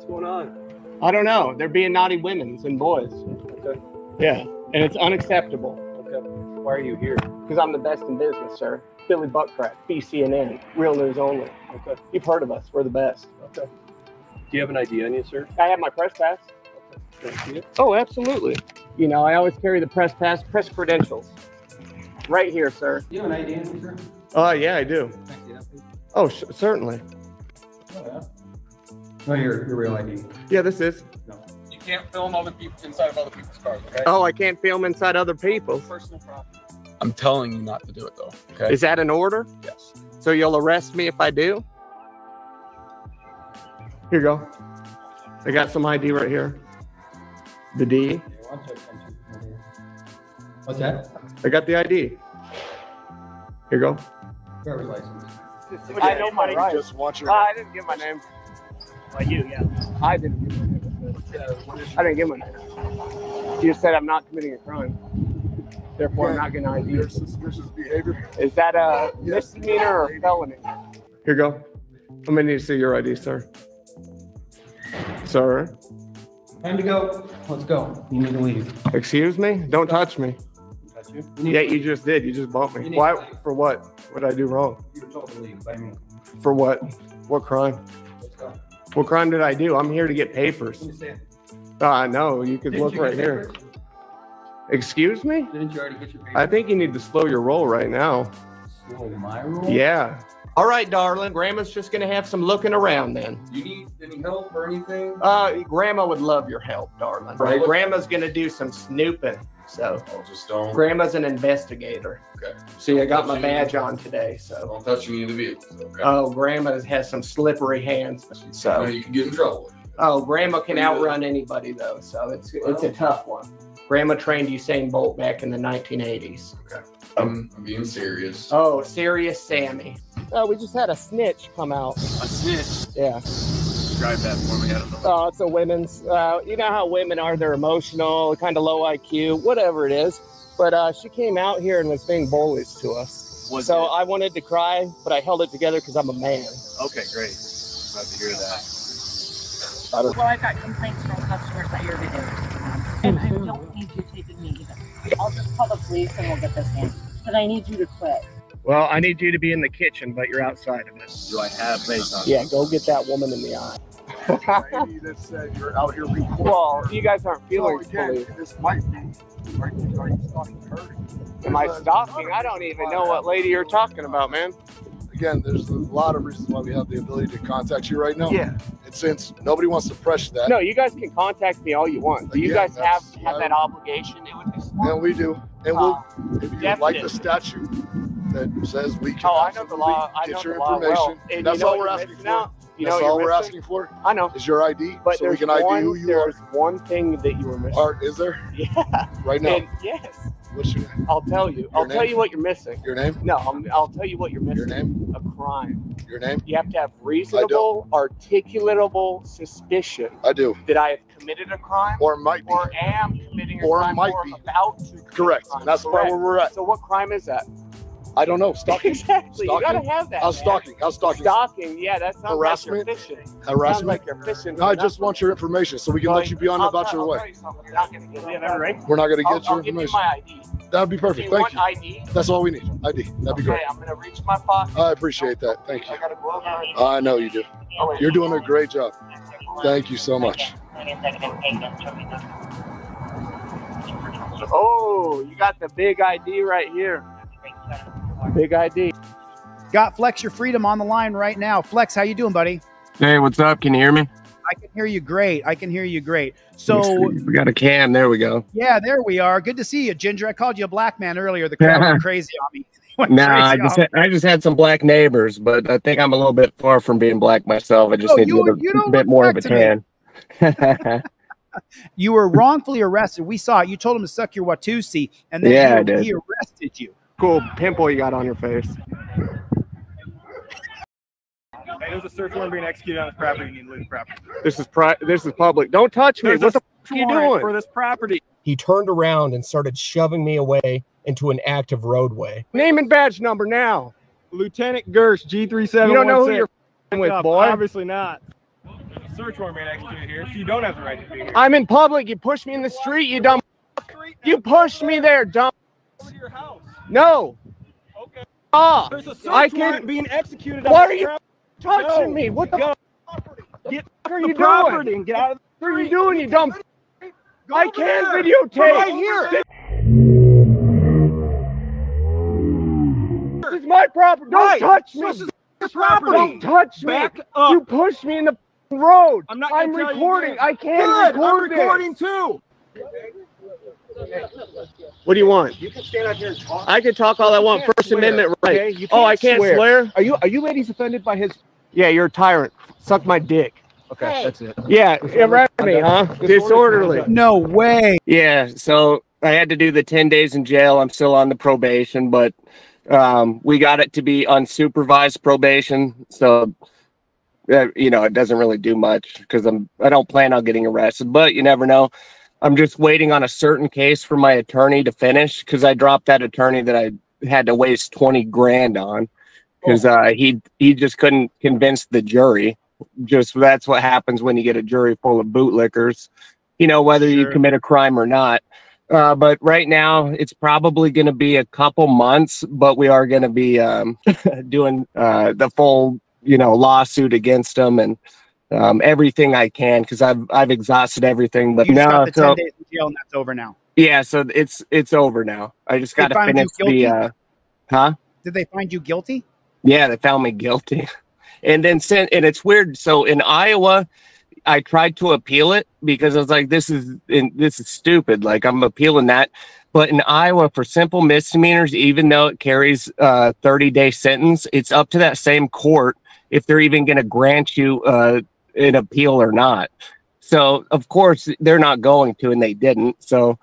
going on? I don't know. They're being naughty women and boys. Okay. Yeah, and it's unacceptable. Okay. Why are you here? Because I'm the best in business, sir. Billy Buttcrack, BCNN, real news only. Okay. You've heard of us. We're the best. Okay. Do you have an ID on you, sir? I have my press pass. Okay. Can I see it? Oh, absolutely. You know, I always carry the press pass, press credentials. Right here, sir. You have an ID on you, sir? Yeah, I do. Can I see that, please? Oh, certainly. Oh, yeah. No, your real ID. Yeah, this is. No. You can't film other people inside of other people's cars, okay? Oh, I can't film inside other people. Personal property. I'm telling you not to do it, though, okay? Is that an order? Yes. So you'll arrest me if I do? Here you go. I got some ID right here. The D. What's that? I got the ID. Here you go. Driver's license. I know my rights. Just want your. I didn't give my name. Like you, yeah. I didn't give my name. I didn't give my name. You just said I'm not committing a crime. Therefore, I'm not getting ID. Your suspicious behavior. Is that a misdemeanor or felony? Here you go. I'm gonna need to see your ID, sir. Sir. Time to go. Let's go. You need to leave. Excuse me? Don't touch me. Touch you? Yeah, you just did. You just bumped me. Why? For what? What did I do wrong? You were told to leave by me. For what? What crime? Let's go. What crime did I do? I'm here to get papers. Understand? No, you could look right here. Excuse me? Didn't you already get your papers? I think you need to slow your roll right now. Slow my roll? Yeah. All right, darling. Grandma's just going to have some looking around then. You need any help or anything? Grandma would love your help, darling. Right? Grandma's going to do some snooping. So, Just don't. Grandma's an investigator. Okay. See, I got my badge on today, so. Don't touch any of the vehicles, okay? Oh, Grandma has some slippery hands. So. You can get in trouble. Oh, Grandma can outrun anybody though, so it's a tough one. Grandma trained Usain Bolt back in the 1980s. Okay. I'm being serious. Oh, serious Sammy. Oh, we just had a snitch come out. A snitch? Yeah. Describe that for me. I don't know. Oh, it's a women's, you know how women are, they're emotional, kind of low IQ, whatever it is. But she came out here and was being bullies to us. I wanted to cry, but I held it together because I'm a man. Okay, great. Glad to hear that. Well, I've got complaints from customers that you're videoing. And I don't need you taping me either. I'll just call the police and we'll get this handled. But I need you to quit. Well, I need you to be in the kitchen, but you're outside of it. Do I have face on? Yeah, go get that woman in the eye. Lady that said you're out here recording. Well, you guys aren't feeling So again, police. this might be. Are you stalking her? Am I stalking? I don't even know what lady you're talking about, man. Again, there's a lot of reasons why we have the ability to contact you right now. Yeah. And since nobody wants to pressure that. No, you guys can contact me all you want. Do you Again, guys have that's- that obligation? It would be smart. And we do. And we'll, if you like definitely. the statute that says we can Oh, I know the law. I know get your the law information. well. And That's you know all what we're you're asking missing for. out? You know That's what all you're we're missing? asking for. I know. Is your ID, But so we can ID who you are. There's one thing that you were missing. Art, is there? Yeah. Right now. And yes. What's your name? I'll tell you. I'll tell name? you what you're missing. Your name? No, I'll tell you what you're missing. Your name? A crime. Your name? You have to have reasonable, articulatable suspicion I do. that I have committed a crime Or might be. or am committing a Or crime might or be. about to commit Correct. a crime. That's Correct. where we're at. So what crime is that? I don't know. Stalking. Exactly. Stalking? You gotta have that. How's man. stalking? How's stalking? Stalking. Yeah, that sounds Harassment? like you're fishing. Sounds Harassment? like you're fishing. No, I just want your information so we can let you be on about your way. We're not gonna get it. We're not going to get your I'll give you information. my ID. That'd be Do perfect. you Thank want you. ID? That's all we need. ID. That'd be Okay, great. I'm gonna reach my pocket. I appreciate that. Thank you. I gotta go over. I know you do. Oh, wait. You're doing a great job. Thank you so much. Oh, you got the big ID right here. Big ID. Got Flex Your Freedom on the line right now. Flex, how you doing, buddy? Hey, what's up? Can you hear me? I can hear you great. I can hear you great. So, We got a cam. There we go. yeah, there we are. Good to see you, Ginger. I called you a black man earlier. The crowd went crazy on me. Went Nah, crazy I just had some black neighbors, but I think I'm a little bit far from being black myself. I just Oh, need you to get don't a bit look more of black a to me. tan. You were wrongfully arrested. We saw it. You told him to suck your Watusi, and then Yeah, I he did. arrested you. Cool pimple you got on your face. Hey, there's a search warrant being executed on this property. You need to leave the property. This is public. Don't touch me. There's What the a f are you warrant doing? for this property? He turned around and started shoving me away into an active roadway. Name and badge number now. Lieutenant Gersh, G3716. You don't know who you're f***ing with, boy. Obviously not. search warrant being executed here, so you don't have the right to be here. I'm in public. You pushed me in the street, you dumb. You pushed me there, dumb. Go to your house. No. Okay. Ah, There's a search I warrant can. being executed. Why are you touching me? What the fuck Get are the you property doing? and get out of the What are you street. doing, you dumb? I over can't there. videotape. Right here. This is my property. Don't Right. touch me. This is your property. Don't touch me. Back up. You pushed me in the road. I'm not gonna tell you recording. again. I can't Good. record I'm recording too. What do you want? You can stand out here and talk. I can talk all I want. can't First swear, Amendment right. okay? You Oh, I can't can't swear. Are you ladies offended by his? Yeah, you're a tyrant. Suck my dick. Okay, Hey. that's it. Yeah, arrest me, huh? Disorderly. No way. Yeah, so I had to do the 10 days in jail. I'm still on the probation, but we got it to be unsupervised probation. So, you know, it doesn't really do much because I don't plan on getting arrested, but you never know. I'm just waiting on a certain case for my attorney to finish because I dropped that attorney that I had to waste 20 grand on because he just couldn't convince the jury. Just that's what happens when you get a jury full of bootlickers, you know, whether you commit a crime or not. But right now it's probably going to be a couple months, but we are going to be doing the full, you know, lawsuit against them and everything I can because I've exhausted everything. But You just now, got the 10 days in jail, and that's over now. yeah, so it's over now. I just got to find you finish the huh? Did they find you guilty? Yeah, they found me guilty. And then and it's weird. So in Iowa, I tried to appeal it because I was like, this is stupid. Like I'm appealing that. But in Iowa, for simple misdemeanors, even though it carries a 30-day sentence, it's up to that same court if they're even going to grant you an appeal or not. So of course they're not going to, and they didn't. So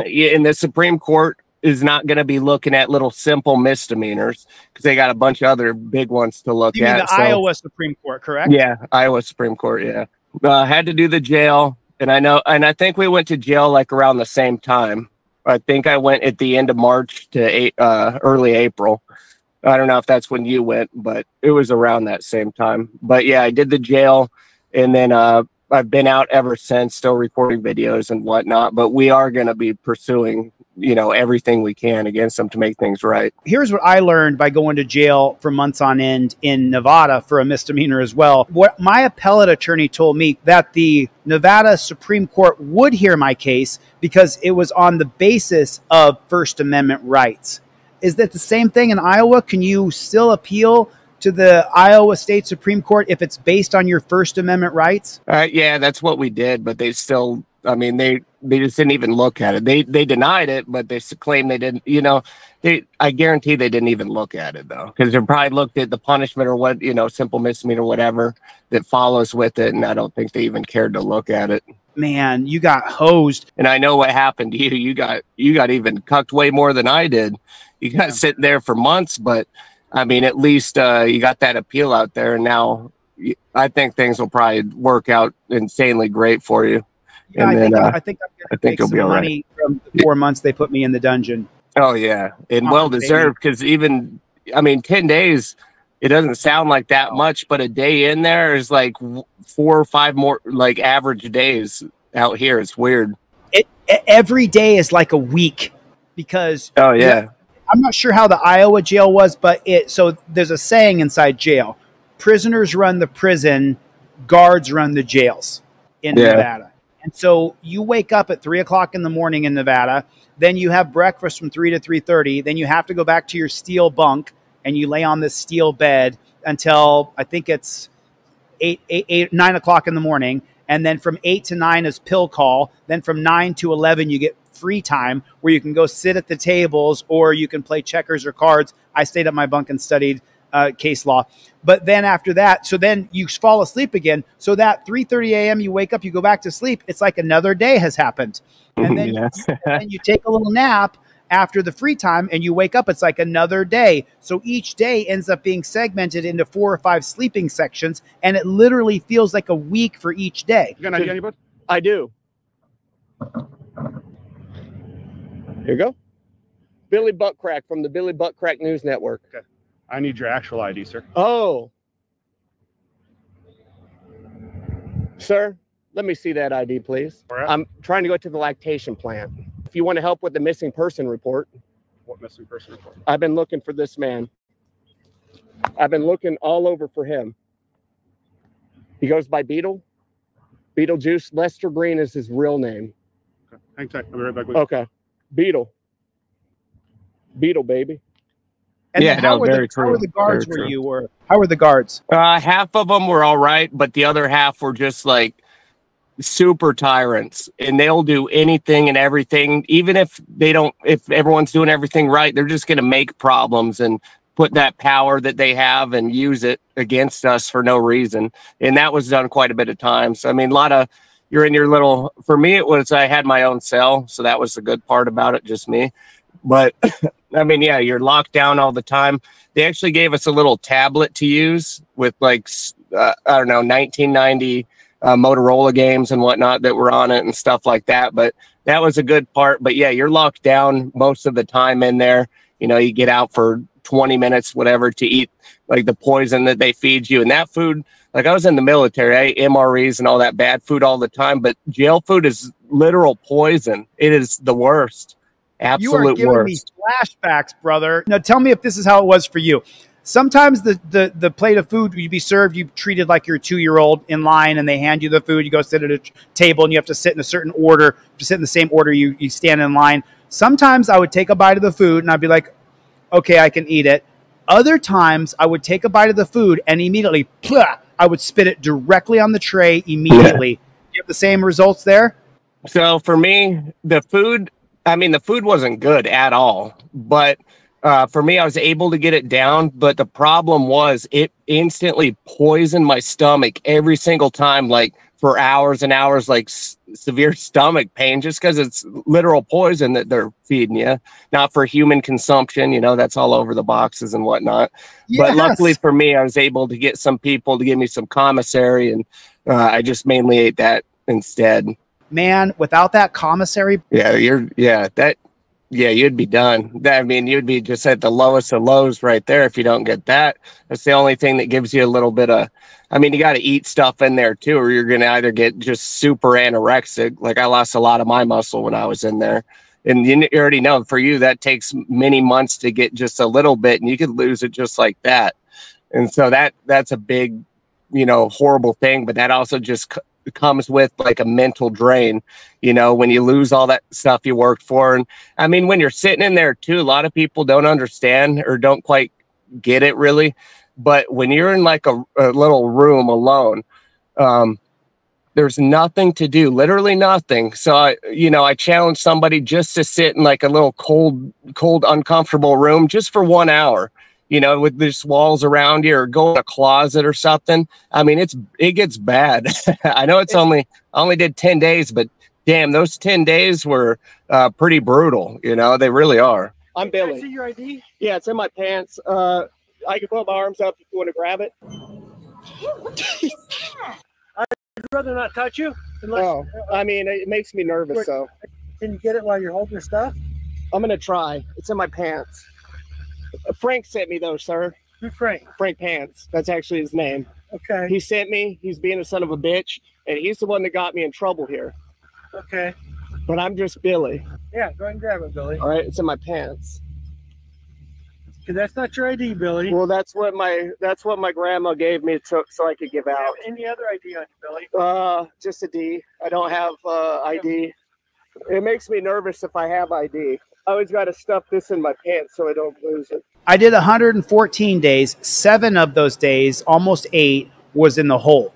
in the Supreme Court is not going to be looking at little simple misdemeanors because they got a bunch of other big ones to look You mean at. the Iowa Supreme Court, correct? Yeah, Iowa Supreme Court. Yeah, had to do the jail, and I think we went to jail like around the same time. I think I went at the end of March to early April. I don't know if that's when you went, but it was around that same time. But yeah, I did the jail, and then I've been out ever since, still recording videos and whatnot. But we are going to be pursuing, you know, everything we can against them to make things right. Here's what I learned by going to jail for months on end in Nevada for a misdemeanor as well. What my appellate attorney told me that the Nevada Supreme Court would hear my case because it was on the basis of First Amendment rights. Is that the same thing in Iowa? Can you still appeal to the Iowa State Supreme Court if it's based on your First Amendment rights? Yeah, that's what we did, but they still, I mean, they just didn't even look at it. They denied it, but they claim they didn't, you know, I guarantee they didn't even look at it though. Because they probably looked at the punishment or what, you know, simple misdemeanor, whatever that follows with it. And I don't think they even cared to look at it. Man, you got hosed. And I know what happened to you. You got even cucked way more than I did. You got sitting there for months, but I mean, at least you got that appeal out there. And now I think things will probably work out insanely great for you. Yeah, And I think I'm going to make you'll some be all right. money from the 4 months they put me in the dungeon. Oh yeah, and well deserved because even, I mean, 10 days, it doesn't sound like that much, but a day in there is like 4 or 5 more like average days out here. It's weird. Every day is like a week because Oh yeah. I'm not sure how the Iowa jail was, but so there's a saying inside jail: prisoners run the prison, guards run the jails in Nevada. And so you wake up at 3 o'clock in the morning in Nevada, then you have breakfast from 3 to 3:30, then you have to go back to your steel bunk and you lay on this steel bed until I think it's 9 o'clock in the morning. And then from 8 to 9 is pill call. Then from 9 to 11, you get free time where you can go sit at the tables or you can play checkers or cards. I stayed at my bunk and studied case law. But then after that, so then you fall asleep again. So that 3:30 a.m. you wake up, you go back to sleep. It's like another day has happened. And then you take a little nap after the free time and you wake up, it's like another day. So each day ends up being segmented into 4 or 5 sleeping sections. And it literally feels like a week for each day. You got an idea, anybody? I do. Here you go. Billy Buttcrack from the Billy Buttcrack News Network. Okay. I need your actual ID, sir. Oh. Sir, let me see that ID, please. I'm trying to go to the lactation plant. If you want to help with the missing person report. What missing person report? I've been looking for this man. I've been looking all over for him. He goes by Beetle. Beetlejuice. Lester Green is his real name. Okay. Hang tight. I'll be right back with you. Okay. Beetle. Beetle, baby. And Yeah, then how no, were very the, how were true. the guards Very where true. you were? How were the guards? Half of them were all right, but the other half were just like super tyrants, and they'll do anything and everything. Even if they don't, if everyone's doing everything right, they're just going to make problems and put that power that they have and use it against us for no reason. And that was done quite a bit of times. I mean, a lot of, you're in your little, for me, it was, I had my own cell. So that was the good part about it, just me. But I mean, yeah, you're locked down all the time. They actually gave us a little tablet to use with like, I don't know, 1990 Motorola games and whatnot that were on it and stuff like that. But that was a good part. But yeah, you're locked down most of the time in there. You know, you get out for 20 minutes, whatever, to eat like the poison that they feed you. And that food, like I was in the military, I ate MREs and all that bad food all the time. But jail food is literal poison. It is the worst. You are Absolute giving me worst. flashbacks, brother. Now tell me if this is how it was for you. Sometimes the plate of food you'd be served, you treated like you're a 2-year-old in line, and they hand you the food. You go sit at a table, and you have to sit in a certain order. To sit in the same order, you stand in line. Sometimes I would take a bite of the food, and I'd be like, okay, I can eat it. Other times, I would take a bite of the food, and immediately, I would spit it directly on the tray immediately. You have the same results there? So for me, the food, I mean, the food wasn't good at all, but for me, I was able to get it down. But the problem was it instantly poisoned my stomach every single time, like for hours and hours, like severe stomach pain, just because it's literal poison that they're feeding you, not for human consumption. You know, that's all over the boxes and whatnot. Yes. But luckily for me, I was able to get some people to give me some commissary, and I just mainly ate that instead. Man, without that commissary, you'd be done. I mean, you'd be just at the lowest of lows right there if you don't get that. That's the only thing that gives you a little bit of, I mean, you got to eat stuff in there too, or you're going to either get just super anorexic. Like I lost a lot of my muscle when I was in there. And you already know for you, that takes many months to get just a little bit, and you could lose it just like that. And so that's a big, you know, horrible thing, but that also just comes with like a mental drain, you know, when you lose all that stuff you worked for. And I mean, when you're sitting in there too, a lot of people don't understand or don't quite get it really. But when you're in like a little room alone, there's nothing to do, literally nothing. So I challenge somebody just to sit in like a little cold, uncomfortable room just for 1 hour. You know, with just walls around you, or go in a closet or something. I mean, it gets bad. I know I only did 10 days, but damn, those 10 days were pretty brutal. You know, they really are. I'm Billy. Can I see your ID? Yeah, it's in my pants. I can put my arms up if you want to grab it. I'd rather not touch you. Oh, I mean, it makes me nervous, so. Can you get it while you're holding your stuff? I'm going to try. It's in my pants. Frank sent me though, sir. Who's Frank? Frank Pants. That's actually his name. Okay. He sent me. He's being a son of a bitch, and he's the one that got me in trouble here. Okay. But I'm just Billy. Yeah, go ahead and grab it, Billy. All right, it's in my pants. Because that's not your ID, Billy. Well, that's what my grandma gave me so I could give out. Any other ID on you, Billy? Just a D. I don't have ID. It makes me nervous if I have ID. I always got to stuff this in my pants so I don't lose it. I did 114 days. 7 of those days, almost 8, was in the hole.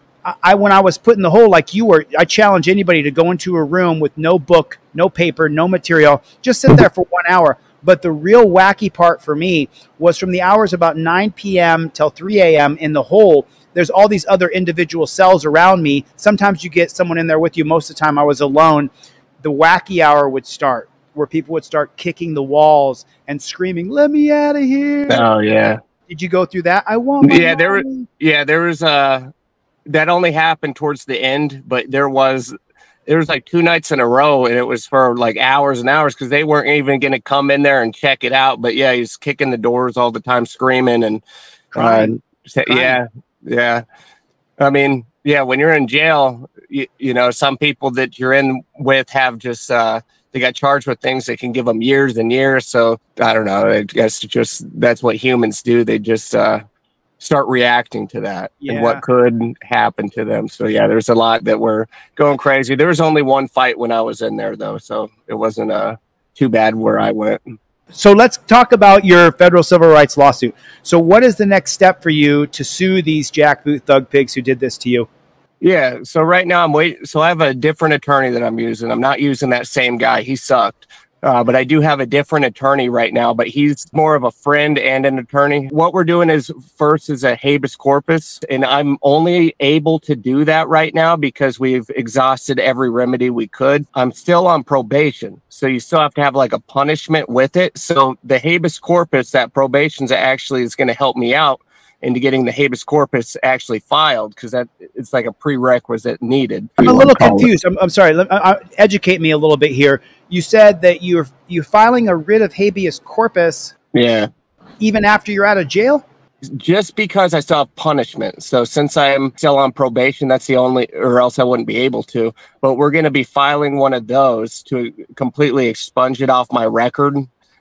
When I was put in the hole like you were, I challenge anybody to go into a room with no book, no paper, no material. Just sit there for 1 hour. But the real wacky part for me was from the hours about 9 p.m. till 3 a.m. in the hole. There's all these other individual cells around me. Sometimes you get someone in there with you. Most of the time I was alone. The wacky hour would start, where people would start kicking the walls and screaming, "Let me out of here!" Oh yeah. Did you go through that? I want. There was that only happened towards the end, but there was like 2 nights in a row, and it was for like hours and hours because they weren't even going to come in there and check it out. But yeah, he's kicking the doors all the time, screaming and Crying. yeah. I mean, Yeah, when you're in jail, you know, some people that you're in with have just they got charged with things that can give them years and years. So I don't know. I guess just that's what humans do. They just start reacting to that and what could happen to them. So yeah, there's a lot that were going crazy. There was only one fight when I was in there though, so it wasn't too bad where I went. So let's talk about your federal civil rights lawsuit. So what is the next step for you to sue these jackboot thug pigs who did this to you? Yeah, so right now I'm waiting. So I have a different attorney that I'm using. I'm not using that same guy. He sucked. But I do have a different attorney right now, but he's more of a friend and an attorney. What we're doing is first is a habeas corpus, and I'm only able to do that right now because we've exhausted every remedy we could. I'm still on probation, so you still have to have like a punishment with it. So the habeas corpus, that probation actually is going to help me out into getting the habeas corpus actually filed, because that it's like a prerequisite needed. I'm a little confused. I'm sorry. Educate me a little bit here. You said that you're filing a writ of habeas corpus. Yeah. Even after you're out of jail? Just because I still have punishment. So since I'm still on probation, that's the only, or else I wouldn't be able to. But we're going to be filing one of those to completely expunge it off my record.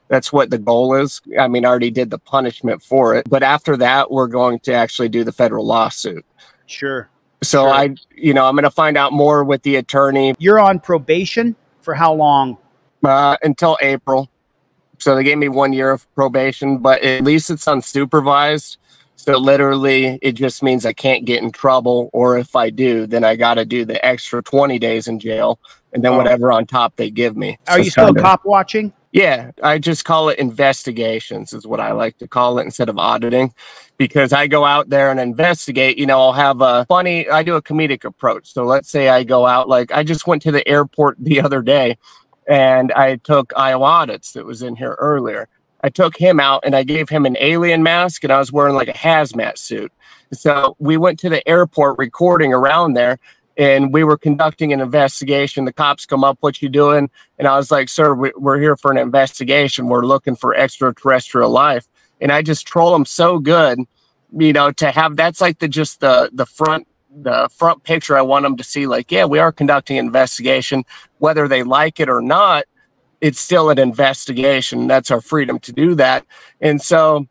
That's what the goal is. I mean, I already did the punishment for it, but after that, we're going to actually do the federal lawsuit. Sure. So sure. I'm going to find out more with the attorney. You're on probation for how long? Until April. So they gave me 1 year of probation, but at least it's unsupervised. So literally it just means I can't get in trouble, or if I do, then I got to do the extra 20 days in jail and then whatever on top they give me. Are you still cop watching? Yeah, I just call it investigations is what I like to call it instead of auditing, because I go out there and investigate. You know, I'll have I do a comedic approach. So let's say I go out, like I just went to the airport the other day and I took Audit that was in here earlier. I took him out and I gave him an alien mask and I was wearing like a hazmat suit. So we went to the airport recording around there, and we were conducting an investigation. The cops come up, "What you doing?" And I was like, "Sir, we're here for an investigation. We're looking for extraterrestrial life." And I just troll them so good, you know, to have, that's like the front picture I want them to see, like, yeah, we are conducting an investigation. Whether they like it or not, it's still an investigation. That's our freedom to do that. And so,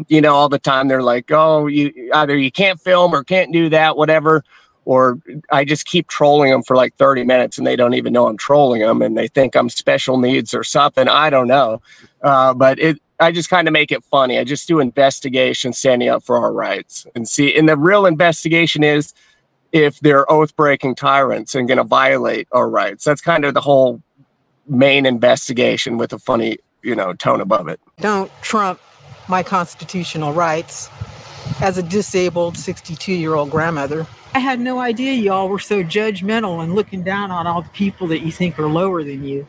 you know, all the time they're like, "Oh, either you can't film or can't do that, whatever." Or I just keep trolling them for like 30 minutes and they don't even know I'm trolling them, and they think I'm special needs or something. I don't know. But I just kind of make it funny. I just do investigations, standing up for our rights, and see. And the real investigation is if they're oath-breaking tyrants and going to violate our rights. That's kind of the whole main investigation, with a funny, you know, tone above it. Don't trump my constitutional rights as a disabled 62-year-old grandmother. I had no idea y'all were so judgmental and looking down on all the people that you think are lower than you.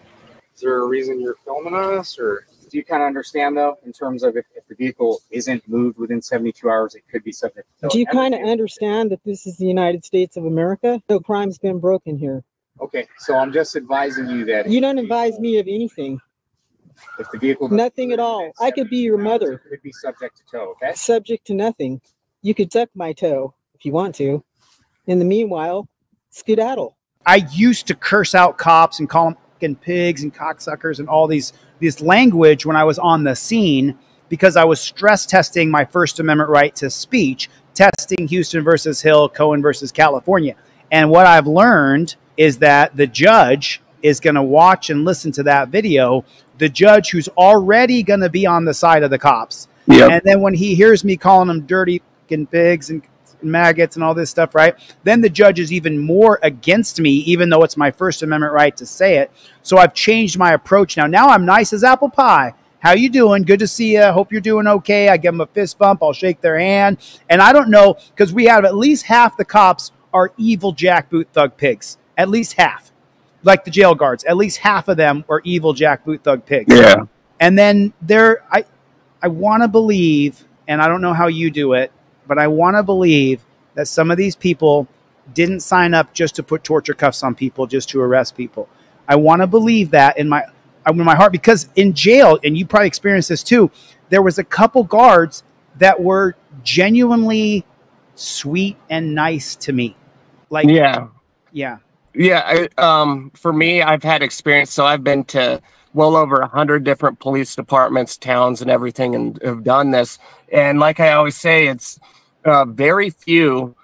Is there a reason you're filming us, or do you kind of understand, though, in terms of if the vehicle isn't moved within 72 hours, it could be subject to... Do you kind of understand that this is the United States of America? No crime's been broken here. Okay, so I'm just advising you that... You don't advise me of anything. If the vehicle... Nothing at all. I could be your mother. It could be subject to tow, okay? Subject to nothing. You could suck my toe if you want to. In the meanwhile, skedaddle. I used to curse out cops and call them fucking pigs and cocksuckers and all this language when I was on the scene, because I was stress testing my First Amendment right to speech, testing Houston versus Hill, Cohen versus California. And what I've learned is that the judge is going to watch and listen to that video, the judge who's already going to be on the side of the cops. Yep. And then when he hears me calling them dirty fucking pigs and maggots and all this stuff, right, then the judge is even more against me, even though it's my First Amendment right to say it. So I've changed my approach now I'm nice as apple pie. How you doing? Good to see you. Hope you're doing okay. I give them a fist bump. I'll shake their hand. And I don't know, because we have at least half the cops are evil jackboot thug pigs. At least half. Like the jail guards, at least half of them are evil jackboot thug pigs. Yeah. And then I want to believe, and I don't know how you do it, but I want to believe that some of these people didn't sign up just to put torture cuffs on people, just to arrest people. I want to believe that in my heart, because in jail, and you probably experienced this too, there was a couple guards that were genuinely sweet and nice to me. Like, yeah. Yeah. Yeah. For me, I've had experience. So I've been to well over 100 different police departments, towns, and everything, and have done this. And like I always say, it's very few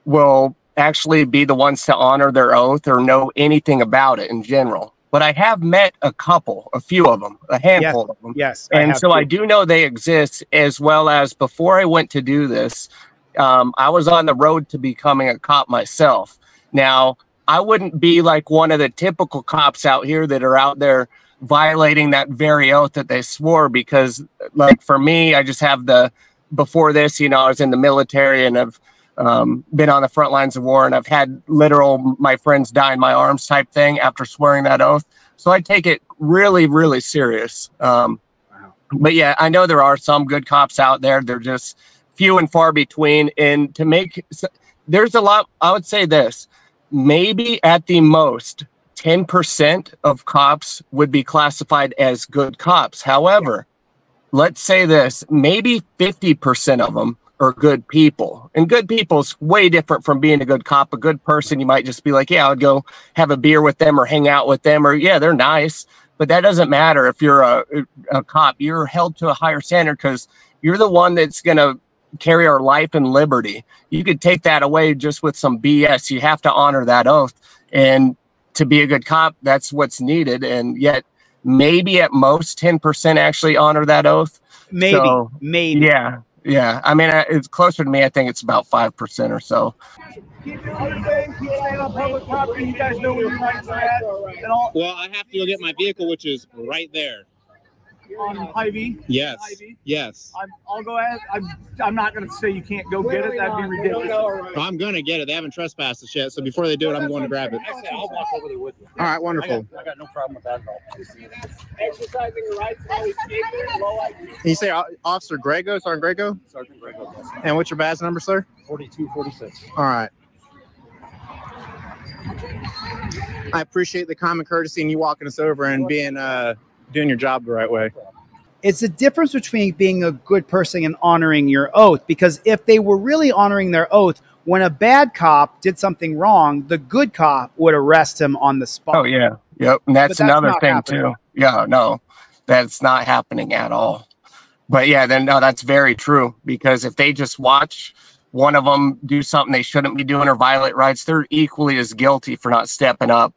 will actually be the ones to honor their oath or know anything about it in general. But I have met a few of them, a handful of them. Yes. And so I do know they exist, as well as before I went to do this, I was on the road to becoming a cop myself. Now, I wouldn't be like one of the typical cops out here that are out there violating that very oath that they swore, because like for me, I just have before this, I was in the military and I've been on the front lines of war, and I've had literal my friends die in my arms type thing after swearing that oath. So I take it really, really serious. But yeah, I know there are some good cops out there. They're just few and far between. And there's a lot, I would say this, maybe at the most 10% of cops would be classified as good cops. However, let's say this, maybe 50% of them are good people. And good people is way different from being a good cop. A good person, you might just be like, yeah, I would go have a beer with them or hang out with them, or yeah, they're nice. But that doesn't matter. If you're a cop, you're held to a higher standard because you're the one that's going to carry our life and liberty. You could take that away just with some BS. You have to honor that oath. And to be a good cop, that's what's needed. And yet maybe at most 10% actually honor that oath. Maybe. Yeah. Yeah. I mean, it's closer to me. I think it's about 5% or so. Keep doing other things, keep staying on public property. You guys know where your rights are at. And all. Well, I have to go get my vehicle, which is right there. On Hy-Vee? Yes. Yes. I'll go ahead. I'm not going to say you can't go get it. That'd be ridiculous. No, I'm going to get it. They haven't trespassed us yet. So before they do it, I'm going to grab it. Actually, I'll walk over there with you. All right, wonderful. I got no problem with that at all. Exercising your rights, always keeping low IQ. Can you say Officer Grego, Sergeant Grego? Sergeant Grego. Yes. And what's your badge number, sir? 4246. All right. I appreciate the common courtesy and you walking us over and being doing your job the right way. It's the difference between being a good person and honoring your oath, because if they were really honoring their oath, when a bad cop did something wrong, the good cop would arrest him on the spot. Oh, yeah. Yep. And that's another thing, too. Yeah, no, that's not happening at all. But yeah, then no, that's very true, because if they just watch one of them do something they shouldn't be doing or violate rights, they're equally as guilty for not stepping up.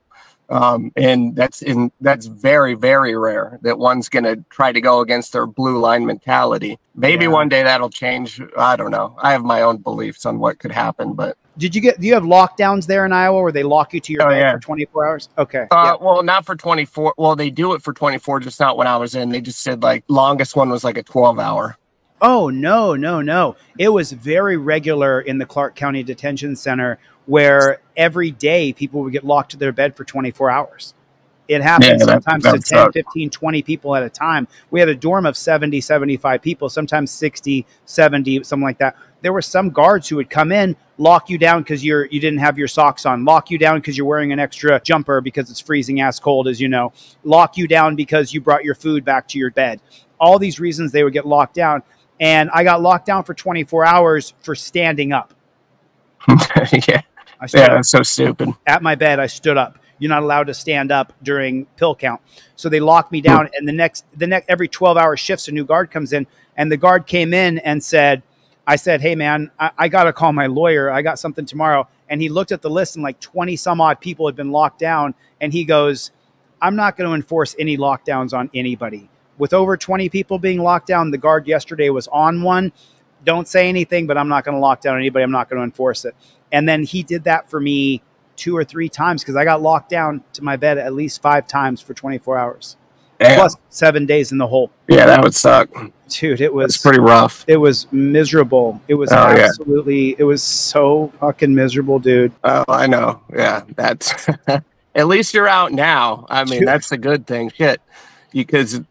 And that's very, very rare that one's going to try to go against their blue line mentality. Maybe one day that'll change. I don't know. I have my own beliefs on what could happen, but do you have lockdowns there in Iowa where they lock you to your bed for 24 hours? Okay. Well, not for 24. Well, they do it for 24, just not when I was in. They just said like longest one was like a 12-hour. Oh, no. It was very regular in the Clark County Detention Center where every day people would get locked to their bed for 24 hours. It happened sometimes to 10, 15, 20 people at a time. We had a dorm of 70, 75 people, sometimes 60, 70, something like that. There were some guards who would come in, lock you down because you didn't have your socks on, lock you down because you're wearing an extra jumper because it's freezing ass cold, as you know, lock you down because you brought your food back to your bed. All these reasons they would get locked down. And I got locked down for 24 hours for standing up. Yeah, that's so stupid. At my bed, I stood up. You're not allowed to stand up during pill count. So they locked me down. And the next every 12-hour shifts, a new guard comes in. And the guard came in and I said, hey, man, I got to call my lawyer. I got something tomorrow. And he looked at the list and like 20 some odd people had been locked down. And he goes, I'm not going to enforce any lockdowns on anybody. With over 20 people being locked down, the guard yesterday was on one. Don't say anything, but I'm not going to lock down anybody. I'm not going to enforce it. And then he did that for me 2 or 3 times because I got locked down to my bed at least 5 times for 24 hours. Damn. Plus 7 days in the hole. Yeah, that would suck. Dude, it was pretty rough. It was miserable. It was it was so fucking miserable, dude. Oh, I know. Yeah, that's at least you're out now. I mean, that's a good thing. Shit. Because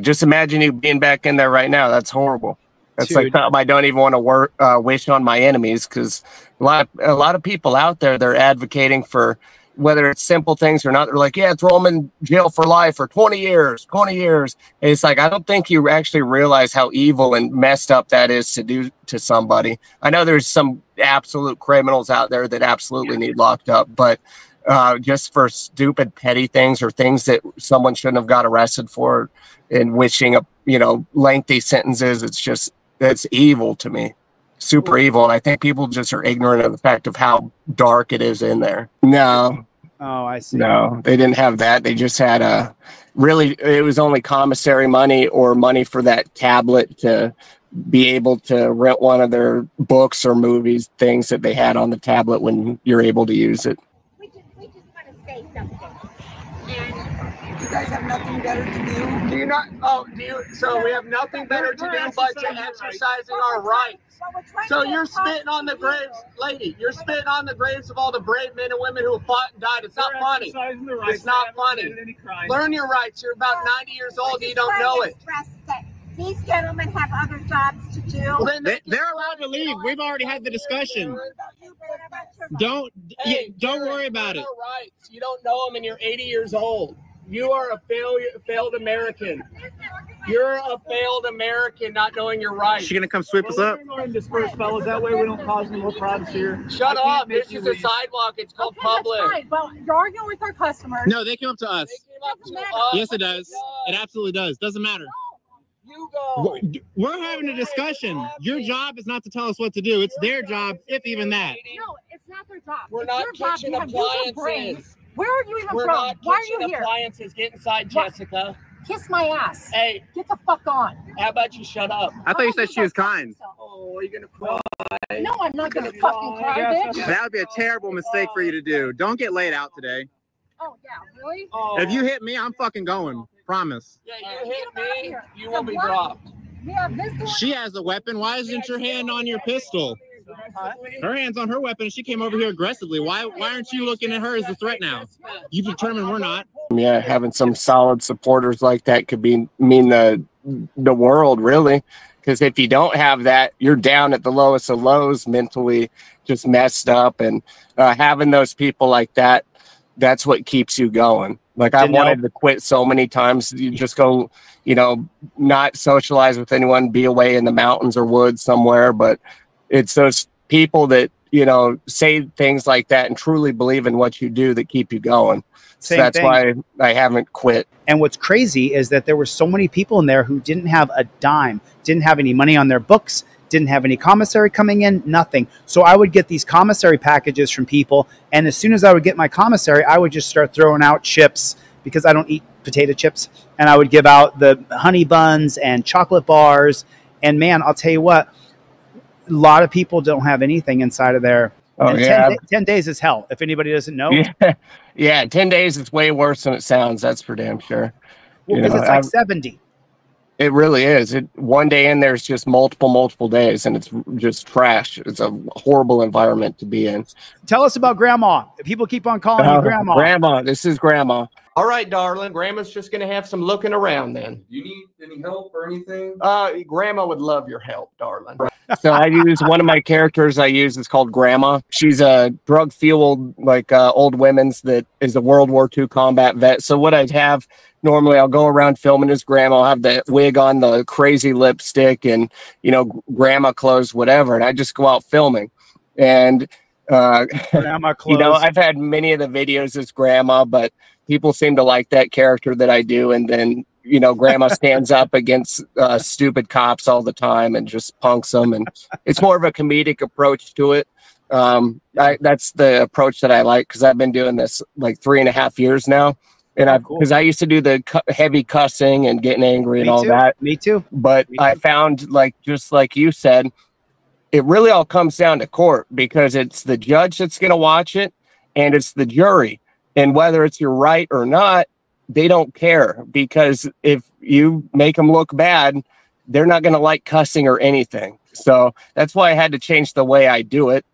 just imagine you being back in there right now. That's horrible. That's like something I don't even want to wish on my enemies, because a lot of people out there, they're advocating for, whether it's simple things or not, they're like, yeah, throw them in jail for life for 20 years, 20 years. And it's like, I don't think you actually realize how evil and messed up that is to do to somebody. I know there's some absolute criminals out there that absolutely need locked up, but just for stupid petty things or things that someone shouldn't have got arrested for and wishing up, you know, lengthy sentences, it's evil to me. Super evil. And I think people just are ignorant of the fact of how dark it is in there. No. Oh, I see. No, they didn't have that. They just had it was only commissary money or money for that tablet to be able to rent one of their books or movies, things that they had on the tablet when you're able to use it. We just want to say something. And you guys have nothing better to do? Do you not? Oh, do you? So we have nothing better to do but to exercising our rights. So you're spitting on the graves, lady. You're spitting on the graves of all the brave men and women who have fought and died. It's not funny. It's not funny. Learn your rights. You're about 90 years old and you don't know it. These gentlemen have other jobs to do. Well, They're allowed to leave. We've already had the discussion. Don't worry about it. Rights. You don't know them and you're 80 years old. You are a failed American. You're a failed American not knowing your rights. She gonna come sweep us up? Disperse, fellas. That way we don't cause any more problems here. Shut up. This is a sidewalk. It's called public. That's fine. Well, you're arguing with our customers. No, they came up to us. They came up to us. Yes, it does. It absolutely does. Doesn't matter. You go. We're having a discussion. Your job is not to tell us what to do. It's their job, if even that. No, it's not their job. We're it's not your job. kitchen You have user brains. appliances. Where are you even We're from? not Why are kitchen you here? appliances. Get inside, Jessica. Kiss my ass. Hey, get the fuck on. How about you shut up? I thought you said she was kind. Oh, are you gonna cry? No, I'm not gonna fucking cry, bitch. That would be a terrible mistake for you to do. Don't get laid out today. Oh yeah, really? Oh. If you hit me, I'm fucking going. Promise. Yeah, you hit me, you will be dropped. Yeah, this She has a weapon. Why isn't your hand on your pistol? Her hand's on her weapon. She came over here aggressively. Why aren't you looking at her as a threat now? You've determined we're not. Yeah, having some solid supporters like that could mean the world, really. Because if you don't have that, you're down at the lowest of lows, mentally just messed up. And having those people like that, that's what keeps you going. Like I wanted to quit so many times. You just go, you know, not socialize with anyone, be away in the mountains or woods somewhere. But it's those people that, you know, say things like that and truly believe in what you do that keep you going. So that's why I haven't quit. And what's crazy is that there were so many people in there who didn't have a dime, didn't have any money on their books, didn't have any commissary coming in, nothing. So I would get these commissary packages from people. And as soon as I would get my commissary, I would just start throwing out chips because I don't eat potato chips. And I would give out the honey buns and chocolate bars. And man, I'll tell you what, a lot of people don't have anything inside of there. Oh, and yeah. 10 days is hell. If anybody doesn't know. Yeah, 10 days is way worse than it sounds. That's for damn sure. Well, because it's like 70. It really is. One day in there's just multiple days, and it's just trash. It's a horrible environment to be in. Tell us about Grandma. People keep on calling you Grandma. Grandma, this is Grandma. All right, darling. Grandma's just going to have some looking around then. You need any help or anything? Grandma would love your help, darling. So I use one of my characters I use is called Grandma. She's a drug-fueled, like old women's that is a World War II combat vet. So what I'd have normally, I'll go around filming as Grandma. I'll have the wig on, the crazy lipstick, and Grandma clothes, whatever. And I just go out filming. And Grandma clothes. I've had many of the videos as Grandma, but people seem to like that character that I do. And then Grandma stands up against stupid cops all the time and just punks them. And it's more of a comedic approach to it. That's the approach that I like, because I've been doing this like 3.5 years now. And because I used to do the heavy cussing and getting angry and all that. Me too. But I found, just like you said, it really all comes down to court, because it's the judge that's going to watch it and it's the jury. And whether it's your right or not, they don't care, because if you make them look bad, they're not going to like cussing or anything. So that's why I had to change the way I do it,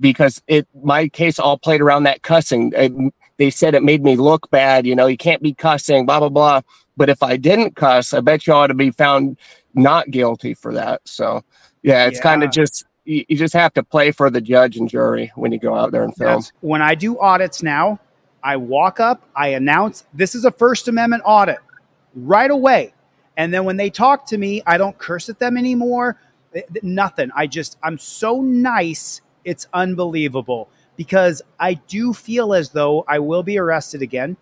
because my case all played around that cussing. They said it made me look bad. You can't be cussing, blah, blah, blah. But if I didn't cuss, I bet you ought to be found not guilty for that. So, yeah, it's kind of just you just have to play for the judge and jury when you go out there and film. When I do audits now, I walk up, I announce this is a First Amendment audit right away. And then when they talk to me, I don't curse at them anymore. Nothing. I'm so nice. It's unbelievable, because I do feel as though I will be arrested again.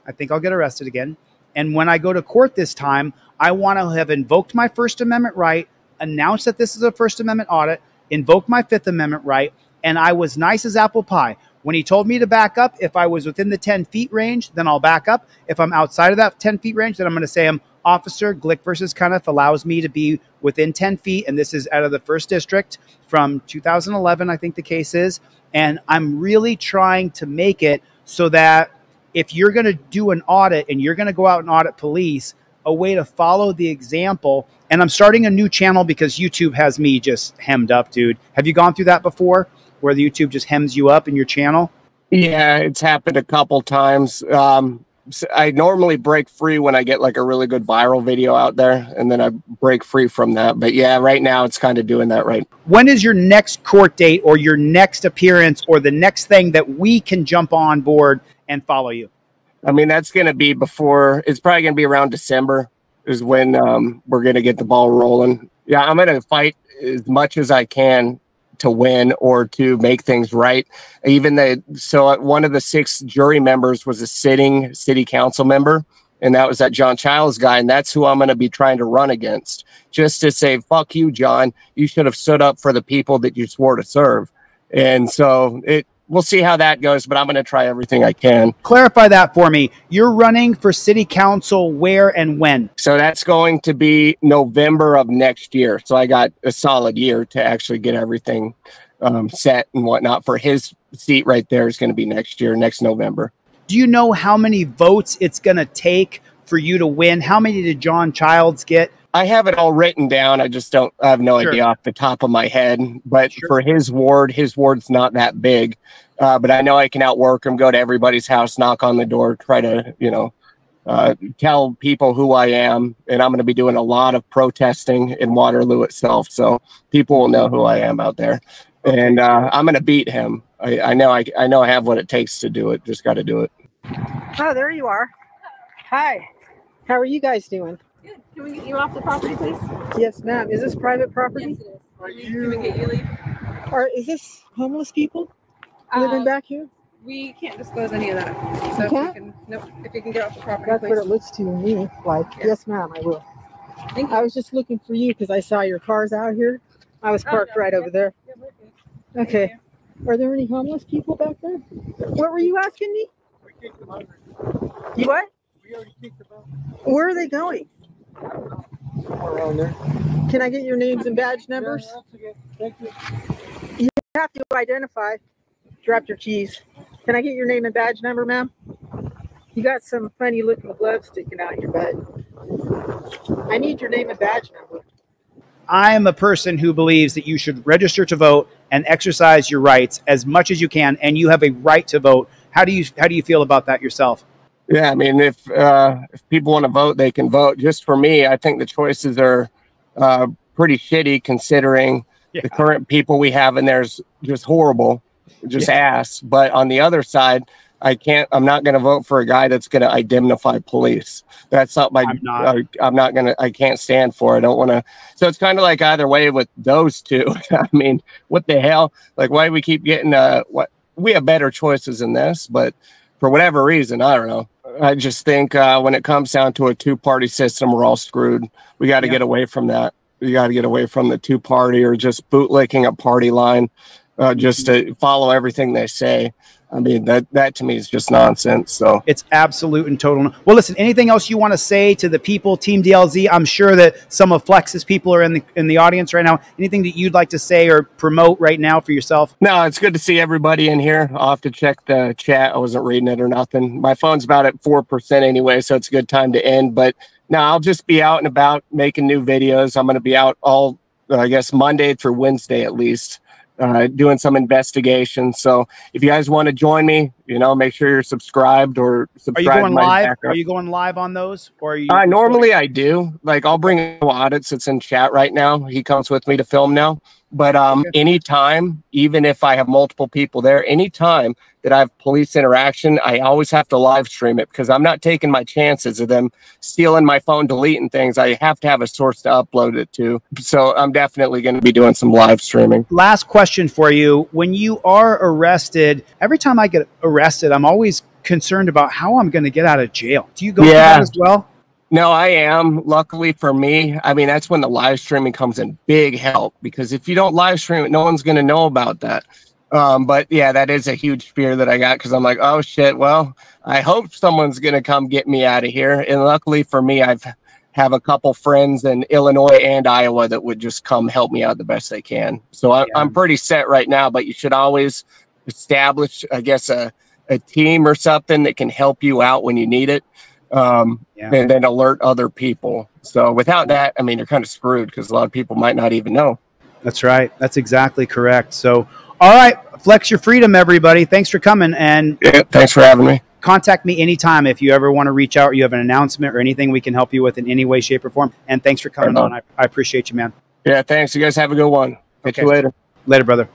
I think I'll get arrested again. And when I go to court this time, I want to have invoked my First Amendment right, announced that this is a First Amendment audit, invoked my Fifth Amendment right, and I was nice as apple pie. When he told me to back up, if I was within the 10 feet range, then I'll back up. If I'm outside of that 10 feet range, then I'm going to say, Officer, Glick versus Kenneth allows me to be within 10 feet, and this is out of the 1st District from 2011, I think the case is. And I'm really trying to make it so that if you're going to do an audit and you're going to go out and audit police, a way to follow the example. And I'm starting a new channel because YouTube has me just hemmed up, dude. Have you gone through that before, where the YouTube just hems you up in your channel? Yeah, it's happened a couple times. I normally break free when I get like a really good viral video out there, and then I break free from that. But yeah, right now it's kind of doing that right. When is your next court date or your next appearance or the next thing that we can jump on board and follow you? I mean, that's going to be before, it's probably going to be around December is when we're going to get the ball rolling. Yeah, I'm going to fight as much as I can to win or to make things right. So one of the 6 jury members was a sitting city council member, and that was that John Childs guy, and that's who I'm going to be trying to run against, just to say, fuck you, John. You should have stood up for the people that you swore to serve. And so we'll see how that goes, but I'm going to try everything I can. Clarify that for me. You're running for city council where and when? So that's going to be November of next year. So I got a solid year to actually get everything set and whatnot. For his seat right there is going to be next year, next November. Do you know how many votes it's going to take for you to win? How many did John Childs get? I have it all written down. I have no idea off the top of my head. But for his ward's not that big. But I know I can outwork him, go to everybody's house, knock on the door, try to, tell people who I am. And I'm going to be doing a lot of protesting in Waterloo itself. So people will know who I am out there. And I'm going to beat him. I know I have what it takes to do it. Just got to do it. Oh, there you are. Hi. How are you guys doing? Good. Can we get you off the property, please? Yes, ma'am. Is this private property? Yes, it is. Can we get you leave? Or is this homeless people living back here? We can't disclose any of that. So if you can get off the property, that's please. what it looks to me like. Yes, ma'am, I will. Thank you. I was just looking for you because I saw your cars out here. I was parked right over there. Okay. Are there any homeless people back there? What were you asking me? We kicked them out. You what? We already kicked them out. Where are they going? Around there. Can I get your names and badge numbers? Yeah, thank you. You have to identify. Drop your keys. Can I get your name and badge number, ma'am? You got some funny looking gloves sticking out your butt. I need your name and badge number. I am a person who believes that you should register to vote and exercise your rights as much as you can, and you have a right to vote. How do you feel about that yourself? Yeah, I mean, if people want to vote, they can vote. Just for me, I think the choices are pretty shitty considering the current people we have in there is just horrible, just ass. But on the other side, I'm not going to vote for a guy that's going to indemnify police. That's not my, I can't stand for it. I don't want to. So it's kind of like either way with those two. I mean, what the hell? Like, why do we keep getting, we have better choices in this, but for whatever reason, I don't know. I just think when it comes down to a 2-party system, we're all screwed. We got to get away from that. We got to get away from the 2-party or just bootlicking a party line just to follow everything they say. I mean, that to me is just nonsense. So it's absolute and total. Well, listen, anything else you want to say to the people, Team DLZ? I'm sure that some of Flex's people are in the audience right now. Anything that you'd like to say or promote right now for yourself? No, it's good to see everybody in here. I'll have to check the chat. I wasn't reading it or nothing. My phone's about at 4% anyway, so it's a good time to end. But no, I'll just be out and about making new videos. I'm going to be out all, I guess, Monday through Wednesday at least. Doing some investigation. So if you guys want to join me, You know, make sure you're subscribed or Are subscribe. you going to my live? background. Are you going live on those? Or are you? Normally I do. Like I'll bring Audit that's in chat right now. He comes with me to film now. But anytime, even if I have multiple people there, anytime that I have police interaction, I always have to live stream it because I'm not taking my chances of them stealing my phone, deleting things. I have to have a source to upload it to. So I'm definitely going to be doing some live streaming. Last question for you. When you are arrested, every time I get arrested, I'm always concerned about how I'm going to get out of jail. Do you go through that as well? No, I am. Luckily for me, I mean, that's when the live streaming comes in big help, because if you don't live stream it, no one's going to know about that. But yeah, that is a huge fear that I got, because I'm like, oh shit, well, I hope someone's going to come get me out of here. And luckily for me, I've have a couple friends in Illinois and Iowa that would just come help me out the best they can. So I'm pretty set right now, but you should always establish, I guess, a team or something that can help you out when you need it. And then alert other people. So without that, I mean, you're kind of screwed because a lot of people might not even know. That's right. That's exactly correct. So, all right, flex your freedom, everybody. Thanks for coming. And thanks for having me. Contact me anytime if you ever want to reach out or you have an announcement or anything we can help you with in any way, shape, or form. And thanks for coming on. I appreciate you, man. Yeah, thanks. You guys have a good one. Catch you later. Later, brother.